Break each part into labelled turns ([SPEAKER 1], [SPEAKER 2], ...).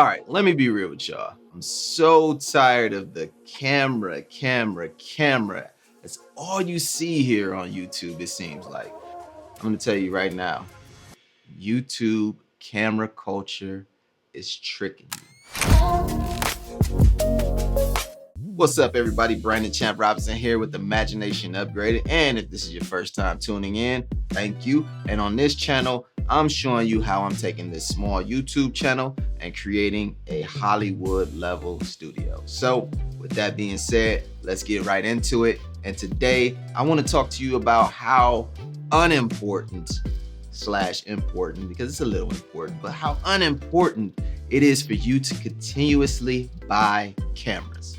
[SPEAKER 1] All right, let me be real with y'all. I'm so tired of the camera. That's all you see here on YouTube, it seems like. I'm gonna tell you right now, YouTube camera culture is tricking you. What's up, everybody? Brandon Champ Robinson here with Imagination Upgraded. And if this is your first time tuning in, thank you. And on this channel, I'm showing you how I'm taking this small YouTube channel and creating a Hollywood level studio. So with that being said, let's get right into it. And today I want to talk to you about how unimportant / important, because it's a little important, but how unimportant it is for you to continuously buy cameras.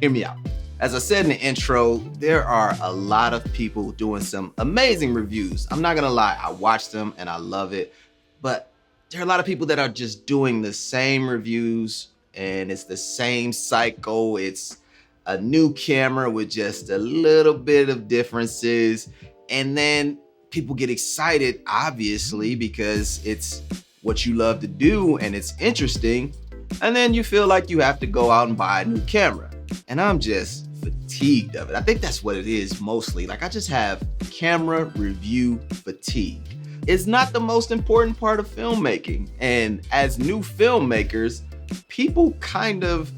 [SPEAKER 1] Hear me out. As I said in the intro, there are a lot of people doing some amazing reviews. I'm not gonna lie, I watch them and I love it, but there are a lot of people that are just doing the same reviews and it's the same cycle. It's a new camera with just a little bit of differences. And then people get excited, obviously, because it's what you love to do and it's interesting. And then you feel like you have to go out and buy a new camera. And I'm just fatigued of it. I think that's what it is mostly. Like, I just have camera review fatigue. It's not the most important part of filmmaking. And as new filmmakers, people kind of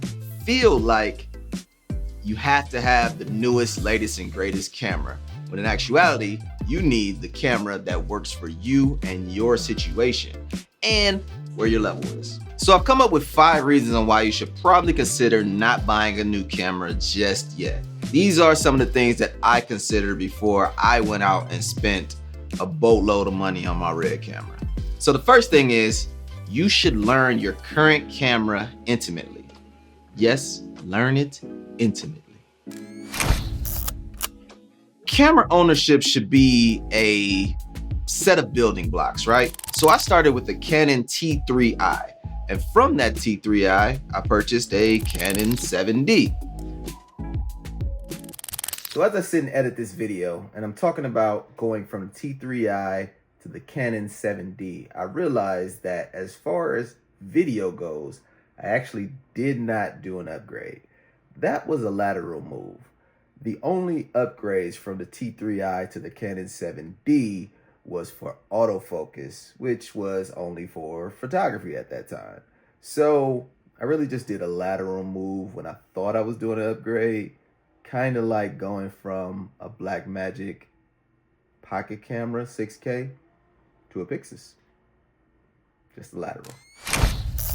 [SPEAKER 1] feel like you have to have the newest, latest, and greatest camera. When in actuality, you need the camera that works for you and your situation and where your level is. So I've come up with 5 reasons on why you should probably consider not buying a new camera just yet. These are some of the things that I considered before I went out and spent a boatload of money on my RED camera. So the first thing is, you should learn your current camera intimately. Yes, learn it intimately. Camera ownership should be a set of building blocks, right? So I started with the Canon T3i. And from that T3i, I purchased a Canon 7D. So as I sit and edit this video, and I'm talking about going from the T3i to the Canon 7D, I realized that as far as video goes, I actually did not do an upgrade. That was a lateral move. The only upgrades from the T3i to the Canon 7D was for autofocus, which was only for photography at that time. So I really just did a lateral move when I thought I was doing an upgrade, kind of like going from a Blackmagic pocket camera 6K to a Pixis. Just a lateral.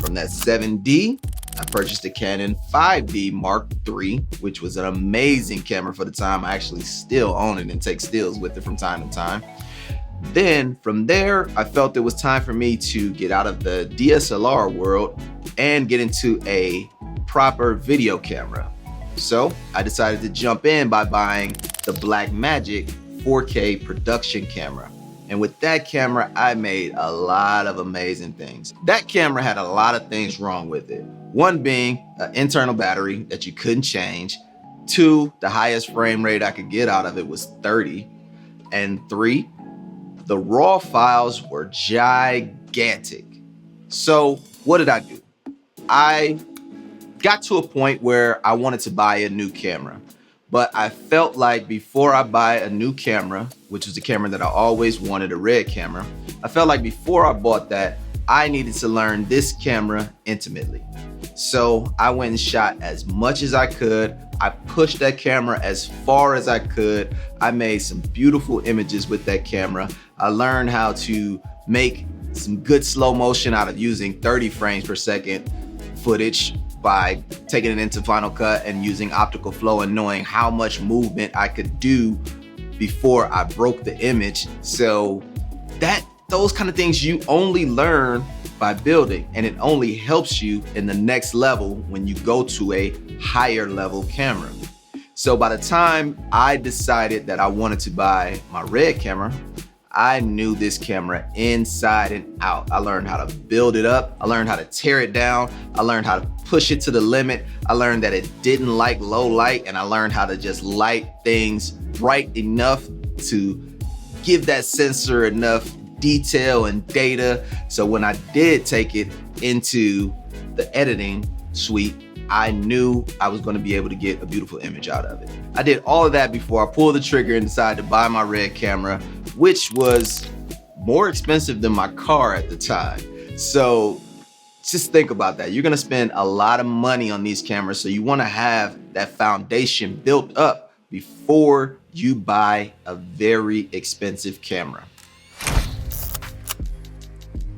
[SPEAKER 1] From that 7D, I purchased a Canon 5D Mark III, which was an amazing camera for the time. I actually still own it and take stills with it from time to time. Then from there, I felt it was time for me to get out of the DSLR world and get into a proper video camera. So I decided to jump in by buying the Blackmagic 4K production camera. And with that camera, I made a lot of amazing things. That camera had a lot of things wrong with it. One being an internal battery that you couldn't change. 2, the highest frame rate I could get out of it was 30. And 3, the raw files were gigantic. So what did I do? I got to a point where I wanted to buy a new camera, but I felt like before I buy a new camera, which was the camera that I always wanted, a RED camera, I felt like before I bought that, I needed to learn this camera intimately. So I went and shot as much as I could. I pushed that camera as far as I could. I made some beautiful images with that camera. I learned how to make some good slow motion out of using 30 frames per second footage by taking it into Final Cut and using optical flow and knowing how much movement I could do before I broke the image. So those kind of things you only learn by building, and it only helps you in the next level when you go to a higher level camera. So by the time I decided that I wanted to buy my RED camera, I knew this camera inside and out. I learned how to build it up. I learned how to tear it down. I learned how to push it to the limit. I learned that it didn't like low light, and I learned how to just light things bright enough to give that sensor enough detail and data. So when I did take it into the editing suite, I knew I was gonna be able to get a beautiful image out of it. I did all of that before I pulled the trigger and decided to buy my RED camera, which was more expensive than my car at the time. So just think about that. You're gonna spend a lot of money on these cameras, so you wanna have that foundation built up before you buy a very expensive camera.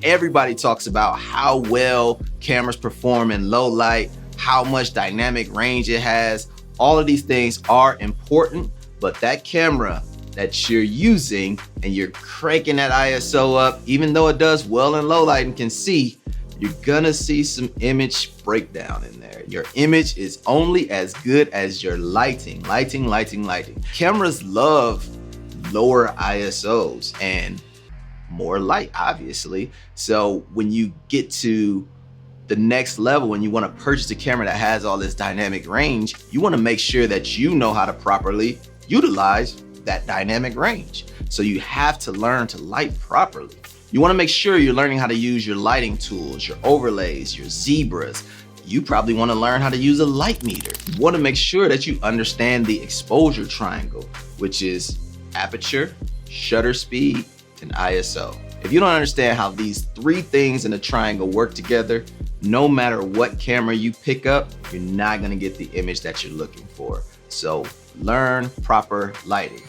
[SPEAKER 1] Everybody talks about how well cameras perform in low light, how much dynamic range it has. All of these things are important, but that camera that you're using and you're cranking that ISO up, even though it does well in low light and can see, you're gonna see some image breakdown in there. Your image is only as good as your lighting. Cameras love lower ISOs and more light, obviously. So when you get to the next level and you want to purchase a camera that has all this dynamic range, you want to make sure that you know how to properly utilize that dynamic range. So you have to learn to light properly. You want to make sure you're learning how to use your lighting tools, your overlays, your zebras. You probably want to learn how to use a light meter. You want to make sure that you understand the exposure triangle, which is aperture, shutter speed, and ISO. If you don't understand how these three things in a triangle work together, no matter what camera you pick up, you're not gonna get the image that you're looking for. So learn proper lighting.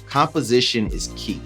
[SPEAKER 1] Composition is key.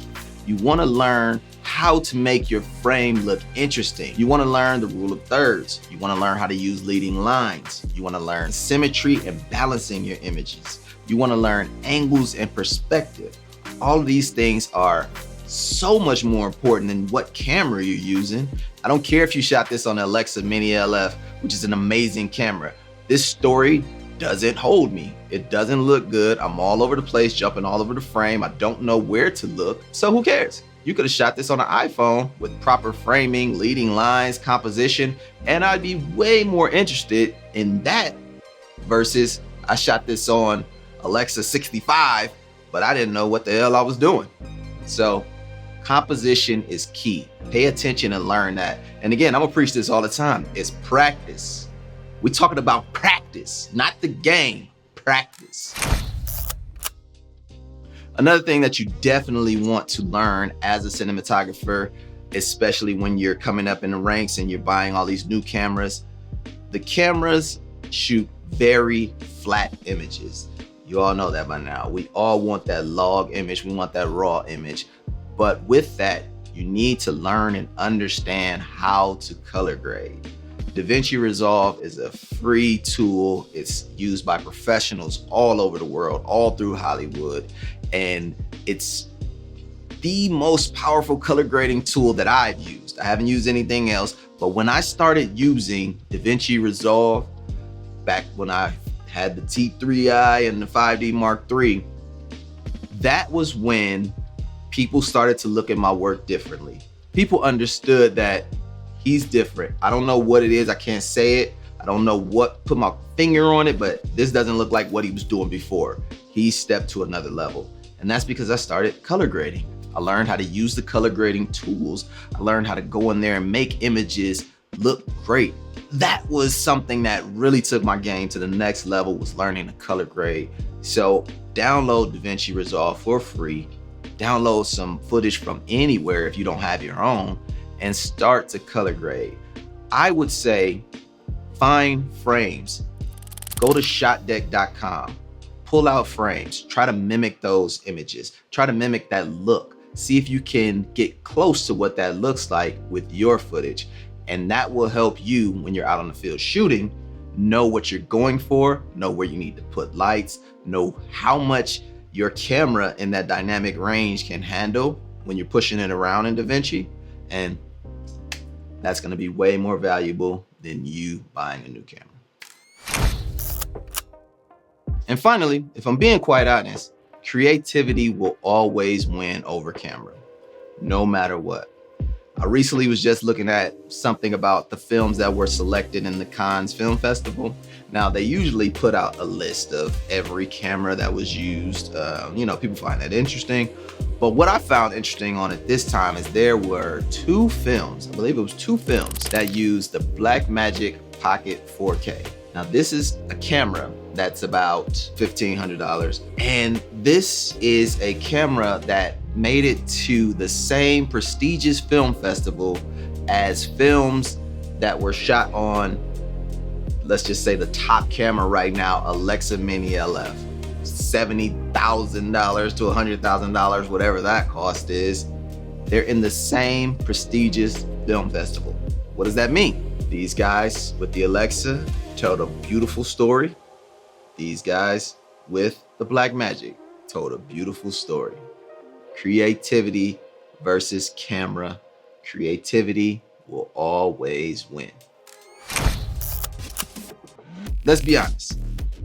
[SPEAKER 1] You wanna learn how to make your frame look interesting. You wanna learn the rule of thirds. You wanna learn how to use leading lines. You wanna learn symmetry and balancing your images. You wanna learn angles and perspective. All of these things are so much more important than what camera you're using. I don't care if you shot this on the Alexa Mini LF, which is an amazing camera. This story doesn't hold me. It doesn't look good. I'm all over the place, jumping all over the frame. I don't know where to look, so who cares? You could have shot this on an iPhone with proper framing, leading lines, composition, and I'd be way more interested in that versus I shot this on Alexa 65, but I didn't know what the hell I was doing. So composition is key. Pay attention and learn that. And again, I'm gonna preach this all the time. It's practice. We're talking about practice, not the game, practice. Another thing that you definitely want to learn as a cinematographer, especially when you're coming up in the ranks and you're buying all these new cameras, the cameras shoot very flat images. You all know that by now. We all want that log image. We want that raw image. But with that, you need to learn and understand how to color grade. DaVinci Resolve is a free tool. It's used by professionals all over the world, all through Hollywood. And it's the most powerful color grading tool that I've used. I haven't used anything else, but when I started using DaVinci Resolve, back when I had the T3i and the 5D Mark III, that was when people started to look at my work differently. People understood that he's different. I don't know what it is, I can't say it. I don't know what, put my finger on it, but this doesn't look like what he was doing before. He stepped to another level. And that's because I started color grading. I learned how to use the color grading tools. I learned how to go in there and make images look great. That was something that really took my game to the next level, was learning to color grade. So download DaVinci Resolve for free. Download some footage from anywhere if you don't have your own, and start to color grade. I would say find frames. Go to shotdeck.com. Pull out frames. Try to mimic those images. Try to mimic that look. See if you can get close to what that looks like with your footage. And that will help you, when you're out on the field shooting, know what you're going for, know where you need to put lights, know how much your camera in that dynamic range can handle when you're pushing it around in DaVinci. And that's gonna be way more valuable than you buying a new camera. And finally, if I'm being quite honest, creativity will always win over camera, no matter what. I recently was just looking at something about the films that were selected in the Cannes Film Festival. Now, they usually put out a list of every camera that was used. You know, people find that interesting. But what I found interesting on it this time is there were 2 films, I believe it was 2 films, that used the Blackmagic Pocket 4K. Now, this is a camera that's about $1,500. And this is a camera that made it to the same prestigious film festival as films that were shot on, let's just say the top camera right now, Alexa Mini LF. $70,000 to $100,000, whatever that cost is. They're in the same prestigious film festival. What does that mean? These guys with the Alexa told a beautiful story. These guys with the Blackmagic told a beautiful story. Creativity versus camera. Creativity will always win. Let's be honest.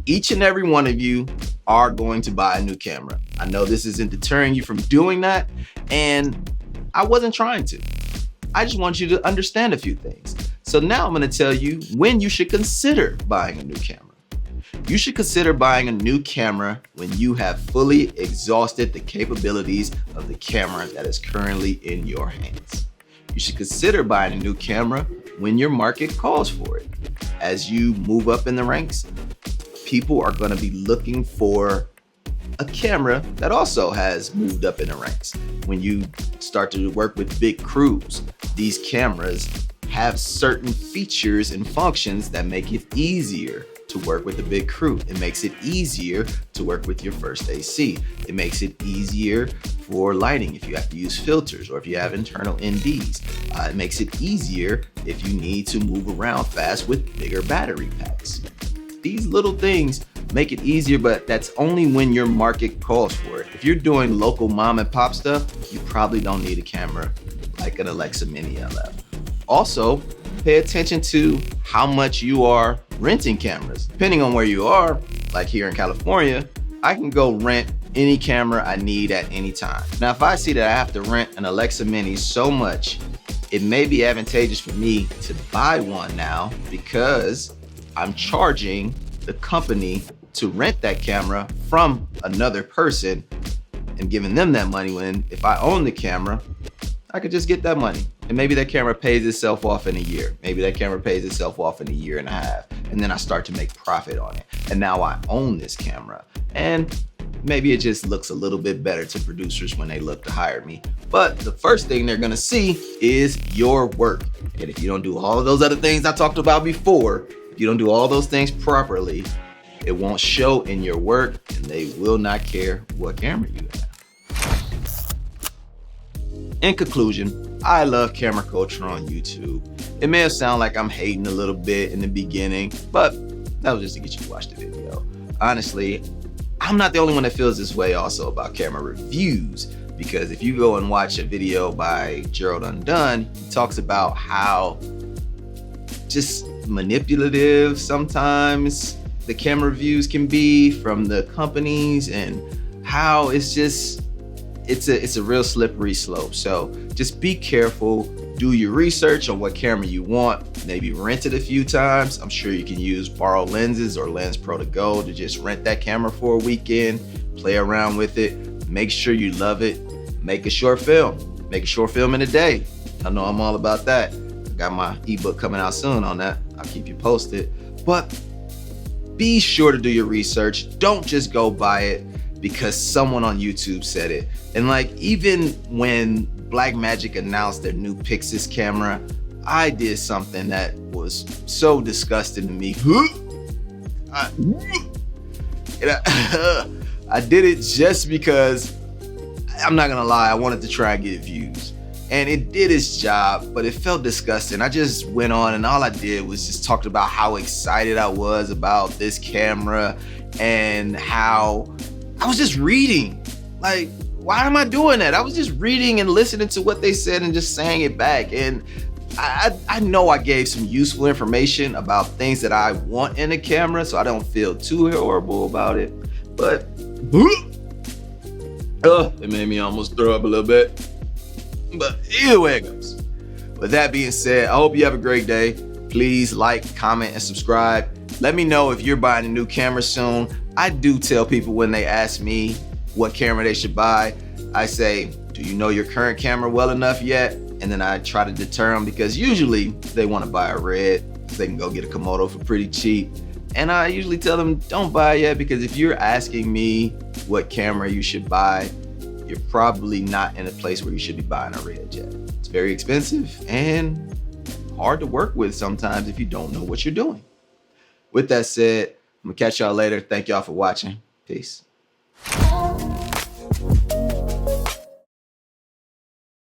[SPEAKER 1] Each and every one of you are going to buy a new camera. I know this isn't deterring you from doing that, and I wasn't trying to. I just want you to understand a few things. So now I'm gonna tell you when you should consider buying a new camera. You should consider buying a new camera when you have fully exhausted the capabilities of the camera that is currently in your hands. You should consider buying a new camera when your market calls for it. As you move up in the ranks, people are gonna be looking for a camera that also has moved up in the ranks. When you start to work with big crews, these cameras have certain features and functions that make it easier to work with a big crew. It makes it easier to work with your first AC. It makes it easier for lighting if you have to use filters or if you have internal NDs. It makes it easier if you need to move around fast with bigger battery packs. These little things make it easier, but that's only when your market calls for it. If you're doing local mom and pop stuff, you probably don't need a camera like an Alexa Mini LF. Also, pay attention to how much you are renting cameras. Depending on where you are, like here in California, I can go rent any camera I need at any time. Now, if I see that I have to rent an Alexa Mini so much, it may be advantageous for me to buy one now because I'm charging the company to rent that camera from another person and giving them that money, when if I own the camera, I could just get that money. And maybe that camera pays itself off in a year. Maybe that camera pays itself off in a year and a half. And then I start to make profit on it. And now I own this camera. And maybe it just looks a little bit better to producers when they look to hire me. But the first thing they're gonna see is your work. And if you don't do all of those other things I talked about before, if you don't do all those things properly, it won't show in your work, and they will not care what camera you have. In conclusion, I love camera culture on YouTube. It may have sounded like I'm hating a little bit in the beginning, but that was just to get you to watch the video. Honestly, I'm not the only one that feels this way also about camera reviews, because if you go and watch a video by Gerald Undone, he talks about how just manipulative sometimes the camera reviews can be from the companies, and how it's a real slippery slope. So just be careful, do your research on what camera you want, maybe rent it a few times. I'm sure you can use borrowed lenses or Lens Pro to Go to just rent that camera for a weekend, play around with it, make sure you love it, make a short film in a day. I know I'm all about that. I got my ebook coming out soon on that. I'll keep you posted. But be sure to do your research. Don't just go buy it because someone on YouTube said it. And like, even when Blackmagic announced their new Pixis camera, I did something that was so disgusting to me. I did it just because, I'm not gonna lie, I wanted to try and get views. And it did its job, but it felt disgusting. I just went on and all I did was just talked about how excited I was about this camera and how I was just reading. Like, why am I doing that? I was just reading and listening to what they said and just saying it back. And I know I gave some useful information about things that I want in a camera, so I don't feel too horrible about it. But it made me almost throw up a little bit. But either way it goes, With that being said, I hope you have a great day. Please like, comment, and subscribe. Let me know if you're buying a new camera soon. I do tell people when they ask me what camera they should buy, I say, do you know your current camera well enough yet? And then I try to deter them, because usually they want to buy a RED so they can go get a Komodo for pretty cheap. And I usually tell them, don't buy it yet, because if you're asking me what camera you should buy, you're probably not in a place where you should be buying a RED yet. It's very expensive and hard to work with sometimes if you don't know what you're doing. With that said, I'm gonna catch y'all later. Thank y'all for watching. Peace.